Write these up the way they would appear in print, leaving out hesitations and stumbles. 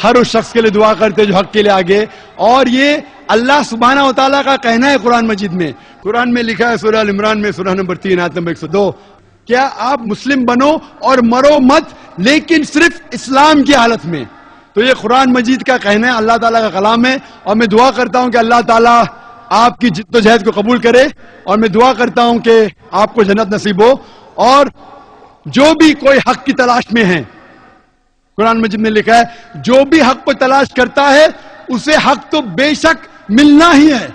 ہر اس شخص کے لیے دعا کرتے جو حق کے لیے آگے. اور یہ اللہ سبحانہ و تعالیٰ کا کہنا ہے قرآن مجید میں. قرآن میں لکھا ہے سورہ ال عمران میں سورہ نمبر 3 آیت نمبر 102, کیا آپ مسلم بنو اور مرو مت لیکن صرف اسلام کی حالت میں. تو یہ قرآن مجید کا کہنا ہے, اللہ تعالیٰ کا کلام ہے. اور میں دعا کرتا ہوں کہ اللہ تعالیٰ آپ کی جد و جہد کو قبول کرے, اور میں دعا کرتا ہوں کہ آپ کو جنت نصیب ہو. اور جو بھی کوئی حق کی تلاش میں ہے, قرآن مجید میں لکھا ہے جو بھی حق کو تلاش کرتا ہے اسے حق تو بے شک ملنا ہی ہے.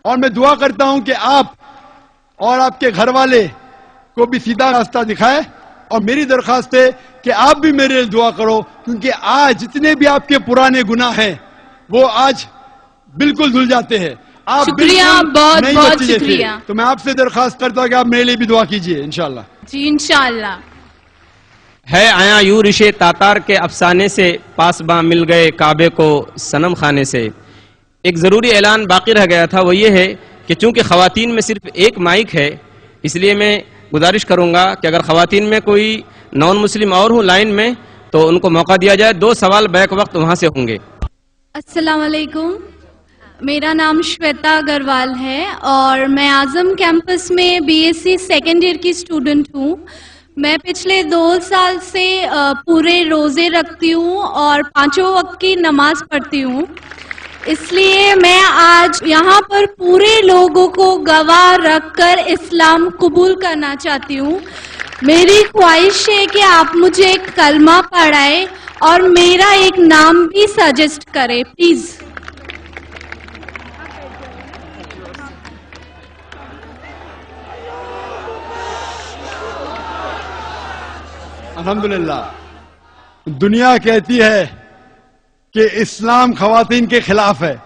اور میں دعا کرتا ہوں کہ آپ اور آپ کے گھر والے کو بھی سیدھا راستہ دکھائے. اور میری درخواست ہے کہ آپ بھی میرے لیے دعا کرو, کیونکہ آج جتنے بھی آپ کے پرانے گناہ ہیں وہ آج بالکل دھل جاتے ہیں. آپ شکریہ, بہت بہت شکریہ. تو میں آپ سے درخواست کرتا ہوں کہ آپ میرے لیے بھی دعا کیجئے انشاءاللہ. جی انشاءاللہ. ہے آیا یوں رشے تاتار کے افسانے سے, پاس باں مل گئے کعبے کو صنم خانے سے. ایک ضروری اعلان باقی رہ گیا تھا, وہ یہ ہے کہ چونکہ خواتین میں صرف ایک مائک ہے, اس لیے میں گزارش کروں گا کہ اگر خواتین میں کوئی نان مسلم اور ہوں لائن میں تو ان کو موقع دیا جائے. 2 سوال بیک وقت وہاں سے ہوں گے. السلام علیکم, میرا نام شویتا اگروال ہے اور میں اعظم کیمپس میں B S C second year کی اسٹوڈنٹ ہوں. میں پچھلے 2 سال سے پورے روزے رکھتی ہوں اور 5 وقت کی نماز پڑھتی ہوں. اس لیے میں آج یہاں پر پورے لوگوں کو گواہ رکھ کر اسلام قبول کرنا چاہتی ہوں. میری خواہش ہے کہ آپ مجھے ایک کلمہ پڑھائیں اور میرا ایک نام بھی سجیسٹ کریں پلیز. الحمدللہ. دنیا کہتی ہے کہ اسلام خواتین کے خلاف ہے.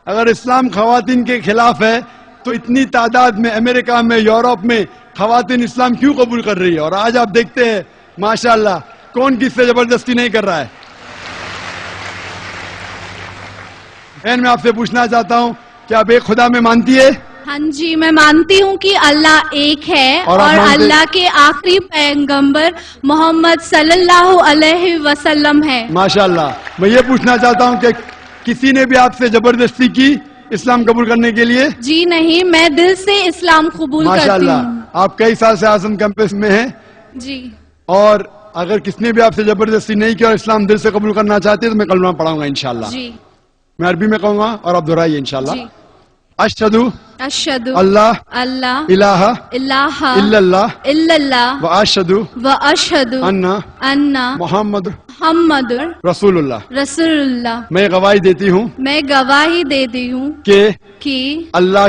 اگر اسلام خواتین کے خلاف ہے تو اتنی تعداد میں امریکہ میں یورپ میں خواتین اسلام کیوں قبول کر رہی ہے؟ اور آج آپ دیکھتے ہیں ماشاءاللہ کون کس سے زبردستی نہیں کر رہا ہے. بہن میں آپ سے پوچھنا چاہتا ہوں کہ آپ ایک خدا میں مانتی ہے؟ ہاں جی, میں مانتی ہوں کہ اللہ ایک ہے اور اللہ کے آخری پیغمبر محمد صلی اللہ علیہ وسلم ہے. ماشاءاللہ. میں یہ پوچھنا چاہتا ہوں کہ کسی نے بھی آپ سے زبردستی کی اسلام قبول کرنے کے لیے؟ جی نہیں, میں دل سے اسلام قبول کرتی ہوں. ماشاءاللہ. آپ کئی سال سے اعظم کیمپس میں ہیں جی, اور اگر کس نے بھی آپ سے زبردستی نہیں کی اور اسلام دل سے قبول کرنا چاہتے ہیں تو میں کلمہ پڑھاؤں گا انشاءاللہ. جی, میں عربی میں کہوں گا اور آپ دہرائیے انشاءاللہ. جی. اشہدو اشہدو اللہ اللہ الہ الہ الا اللہ الا اللہ واشہدو واشہدو ان محمد محمد رسول اللہ. رسول اللہ. میں گواہی دیتی ہوں میں گواہی دیتی ہوں کہ اللہ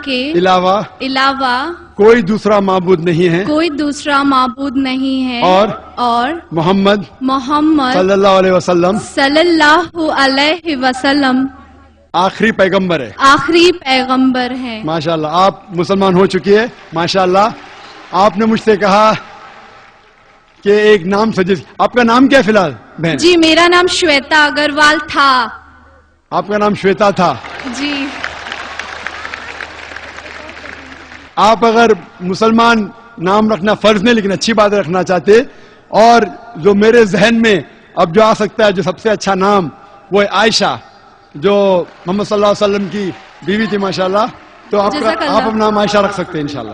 کے علاوہ کوئی دوسرا معبود نہیں ہے, کوئی دوسرا معبود نہیں ہے, اور محمد صلی اللہ علیہ وسلم صلی اللہ علیہ وسلم آخری پیغمبر ہے. آخری پیغمبر ہے. ماشاءاللہ. آپ مسلمان ہو چکی ہے ماشاءاللہ. آپ نے مجھ سے کہا کہ ایک نام سجیسٹ. آپ کا نام کیا ہے فی الحال بہن؟ جی, میرا نام شویتا اگروال تھا. آپ کا نام شویتا تھا. جی. آپ اگر مسلمان نام رکھنا فرض نہیں لیکن اچھی بات رکھنا چاہتے, اور جو میرے ذہن میں اب جو آ سکتا ہے جو سب سے اچھا نام وہ ہے عائشہ, جو محمد صلی اللہ علیہ وسلم کی بیوی تھی ماشاءاللہ, تو آپ اپنا نام عائشہ رکھ سکتے ہیں انشاءاللہ.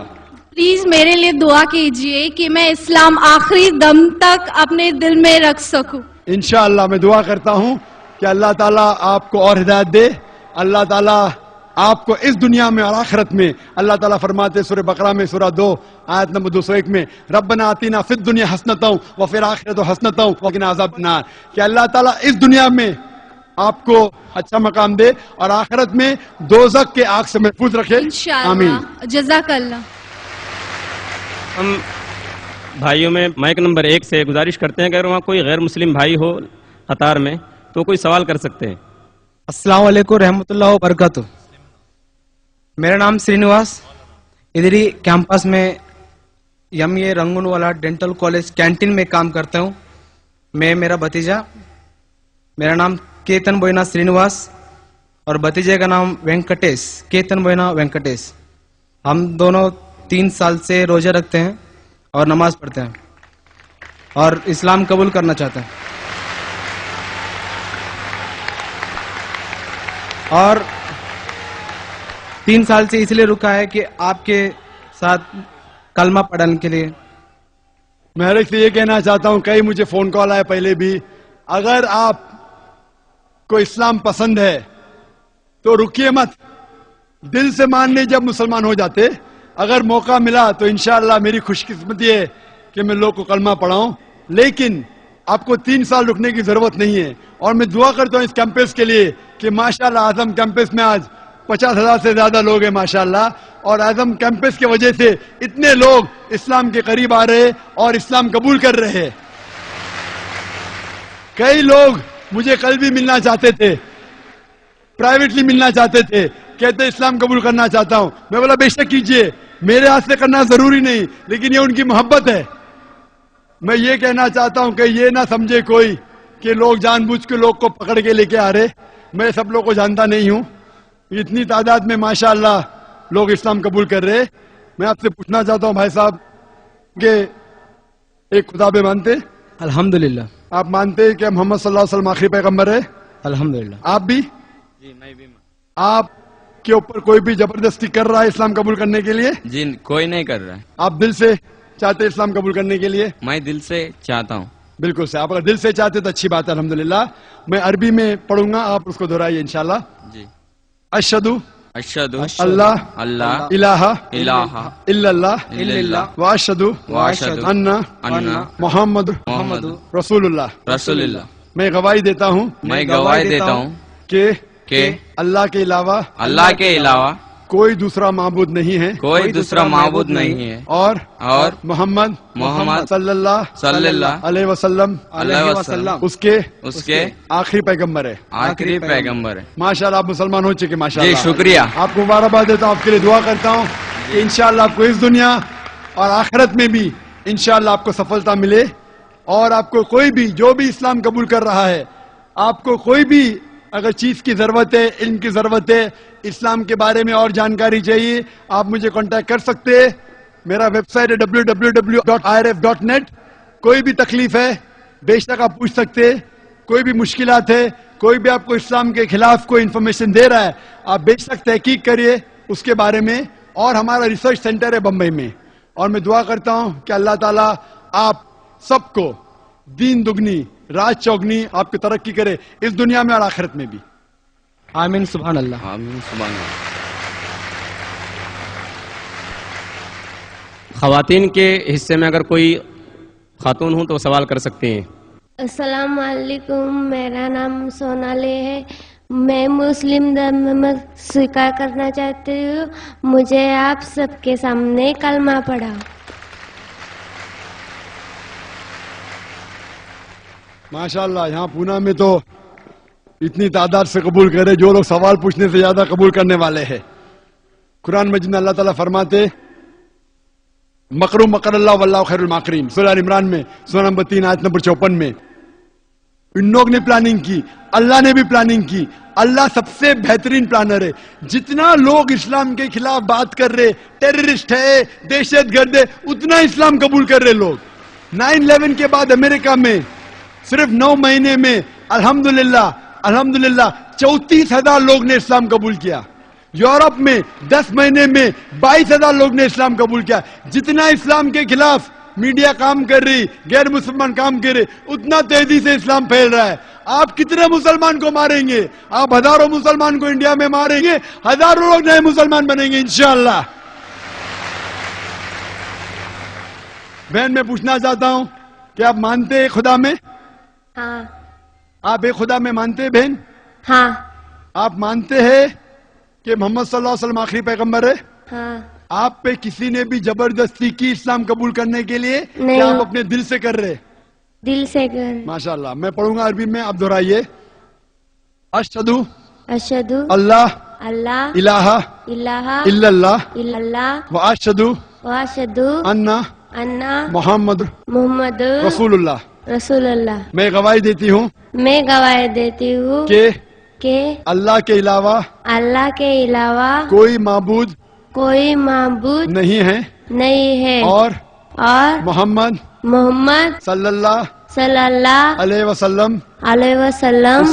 پلیز میرے لیے دعا کیجئے کہ میں اسلام آخری دم تک اپنے دل میں رکھ سکوں. انشاءاللہ میں دعا کرتا ہوں کہ اللہ تعالیٰ آپ کو اور ہدایت دے. اللہ تعالیٰ آپ کو اس دنیا میں اور آخرت میں, اللہ تعالیٰ فرماتے سورہ بقرہ میں سورہ 2 آیت نمبر 201 میں, ربنا آتینا فی الدنیا حسنۃ وفی الآخرۃ حسنۃ وقنا عذاب النار, کہ اللہ تعالیٰ اس دنیا میں آپ کو اچھا مقام دے اور آخرت میں دوزخ کے آگ سے محفوظ رکھے. انشاءاللہ. جزاک اللہ. ہم بھائیوں میں مائک نمبر 1 سے گزارش کرتے ہیں کہ اگر وہاں کوئی غیر مسلم بھائی ہو قطار میں تو کوئی سوال کر سکتے ہیں. السلام علیکم رحمۃ اللہ وبرکاتہ. میرا نام سرینواس, ادھر ہی کیمپس میں یم اے رنگون والا ڈینٹل کالج کینٹین میں کام کرتا ہوں. میں میرا بھتیجا, میرا نام کیتن بوئنا سرینواس اور بھتیجے کا نام وینکٹیش, کیتن بوئنا وینکٹیش. ہم دونوں 3 سال سے روزہ رکھتے ہیں اور نماز پڑھتے ہیں اور اسلام قبول کرنا چاہتے ہیں. اور 3 سال سے اس لیے رکا ہے کہ آپ کے ساتھ کلمہ پڑھنے کے لیے. میں ہر ایک سے یہ کہنا چاہتا ہوں, کئی مجھے فون کال آئے پہلے بھی, اگر آپ کو اسلام پسند ہے تو رکیے مت, دل سے مان لیں جب مسلمان ہو جاتے. اگر موقع ملا تو انشاءاللہ میری خوش قسمتی ہے کہ میں لوگ کو کلمہ پڑھاؤں, لیکن آپ کو 3 سال رکنے کی ضرورت نہیں ہے. اور میں دعا کرتا ہوں اس کیمپس کے لیے کہ ماشاءاللہ اعظم کیمپس میں آج 50,000 سے زیادہ لوگ ہیں ماشاءاللہ, اور اعظم کیمپس کی وجہ سے اتنے لوگ اسلام کے قریب آ رہے اور اسلام قبول کر رہے ہیں. کئی لوگ مجھے کل بھی ملنا چاہتے تھے, پرائیویٹلی ملنا چاہتے تھے, کہتے اسلام قبول کرنا چاہتا ہوں. میں بولا بے شک کیجئے, میرے ہاتھ سے کرنا ضروری نہیں, لیکن یہ ان کی محبت ہے. میں یہ کہنا چاہتا ہوں کہ یہ نہ سمجھے کوئی کہ لوگ جان بوجھ کے لوگ کو پکڑ کے لے کے آ رہے. میں سب لوگ کو جانتا نہیں ہوں, اتنی تعداد میں ماشاءاللہ لوگ اسلام قبول کر رہے. میں آپ سے پوچھنا چاہتا ہوں بھائی صاحب کہ ایک خدا پہ مانتے؟ الحمدللہ. آپ مانتے ہیں کہ محمد صلی اللہ علیہ وسلم آخری پیغمبر ہے؟ الحمدللہ. آپ بھی؟ جی میں بھی. آپ کے اوپر کوئی بھی زبردستی کر رہا ہے اسلام قبول کرنے کے لیے؟ جی کوئی نہیں کر رہا ہے, آپ دل سے چاہتے اسلام قبول کرنے کے لیے؟ میں دل سے چاہتا ہوں. بالکل سے, آپ اگر دل سے چاہتے تو اچھی بات ہے الحمدللہ. میں عربی میں پڑھوں گا, آپ اس کو دہرائیے انشاءاللہ. جی. اشہدو اشہد اللہ اللہ الہ الہ الا اللہ الا اللہ واشہدو واشہد ان ان محمد محمد رسول اللہ. رسول اللہ. میں گواہی دیتا ہوں میں گواہی دیتا ہوں کہ اللہ کے علاوہ اللہ کے علاوہ کوئی دوسرا معبود نہیں ہے, کوئی دوسرا معبود نہیں ہے, اور اور محمد محمد صلی اللہ صلی اللہ علیہ وسلم علیہ وسلم اس کے کے آخری پیغمبر ہے. آخری پیغمبر ہے. ماشاءاللہ آپ مسلمان ہو چکے جی ماشاءاللہ. شکریہ. آپ کو مبارکباد دیتا ہوں, آپ کے لیے دعا کرتا ہوں کہ انشاءاللہ آپ کو اس دنیا اور آخرت میں بھی انشاءاللہ آپ کو سفلتا ملے. اور آپ کو کوئی بھی جو بھی اسلام قبول کر رہا ہے, آپ کو کوئی بھی اگر چیز کی ضرورت ہے, علم کی ضرورت ہے, اسلام کے بارے میں اور جانکاری چاہیے, آپ مجھے کانٹیکٹ کر سکتے ہیں. میرا ویب سائٹ ہے www.irf.net. کوئی بھی تکلیف ہے بے شک آپ پوچھ سکتے ہیں, کوئی بھی مشکلات ہے, کوئی بھی آپ کو اسلام کے خلاف کوئی انفارمیشن دے رہا ہے, آپ بے شک تحقیق کریے اس کے بارے میں. اور ہمارا ریسرچ سینٹر ہے بمبئی میں, اور میں دعا کرتا ہوں کہ اللہ تعالیٰ آپ سب کو دین دگنی رات چوگنی آپ کی ترقی کرے اس دنیا میں اور آخرت میں بھی. آمین. سبحان اللہ. آمین. سبحان اللہ. خواتین کے حصے میں اگر کوئی خاتون ہوں تو وہ سوال کر سکتے ہیں. السلام علیکم, میرا نام سونالے ہے. میں مسلم دھرم میں سویکار کرنا چاہتی ہوں. مجھے آپ سب کے سامنے کلمہ پڑھاؤ. ماشاءاللہ یہاں پونا میں تو اتنی تعداد سے قبول کرے, جو لوگ سوال پوچھنے سے زیادہ قبول کرنے والے ہیں. قرآن مجید میں اللہ تعالیٰ فرماتے مکرو مکر اللہ واللہ خیر الماکرین, سورہ عمران میں سورہ نمبر 3 آیت نمبر 54 میں. ان لوگ نے پلاننگ کی, اللہ نے بھی پلاننگ کی. اللہ سب سے بہترین پلانر ہے. جتنا لوگ اسلام کے خلاف بات کر رہے, ٹیررسٹ ہے, دہشت گرد ہے, اتنا اسلام قبول کر رہے لوگ. 9/11 کے بعد امریکہ میں صرف 9 مہینے میں الحمدللہ 34,000 لوگ نے اسلام قبول کیا. یورپ میں 10 مہینے میں 22,000 لوگ نے اسلام قبول کیا. جتنا اسلام کے خلاف میڈیا کام کر رہی, غیر مسلمان کام کر رہے, اتنا تیزی سے اسلام پھیل رہا ہے. آپ کتنے مسلمان کو ماریں گے؟ آپ ہزاروں مسلمان کو انڈیا میں ماریں گے, ہزاروں لوگ نئے مسلمان بنیں گے انشاءاللہ. بہن میں پوچھنا چاہتا ہوں کہ آپ مانتے ہیں خدا میں؟ ہاں. آپ ایک خدا میں مانتے ہیں بہن؟ ہاں. آپ مانتے ہیں کہ محمد صلی اللہ علیہ وسلم آخری پیغمبر ہے؟ ہاں. آپ پہ کسی نے بھی زبردستی کی اسلام قبول کرنے کے لیے نہیں. کہ آپ اپنے دل سے کر رہے؟ دل سے کر. ماشاءاللہ. میں پڑھوں گا عربی میں, آپ دہرائیے. اشہدو اشہد اللہ اللہ الہ الہ الا اللہ الا اللہ واشہدو واشہد ان ان محمد محمد رسول اللہ. رسول اللہ. میں گواہی دیتی ہوں میں گواہی دیتی ہوں کہ اللہ کے علاوہ اللہ کے علاوہ کوئی معبود کوئی معبود نہیں ہے, نہیں ہے, اور محمد صلی اللہ صلی اللہ علیہ وسلم علیہ وسلم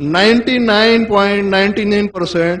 99.99%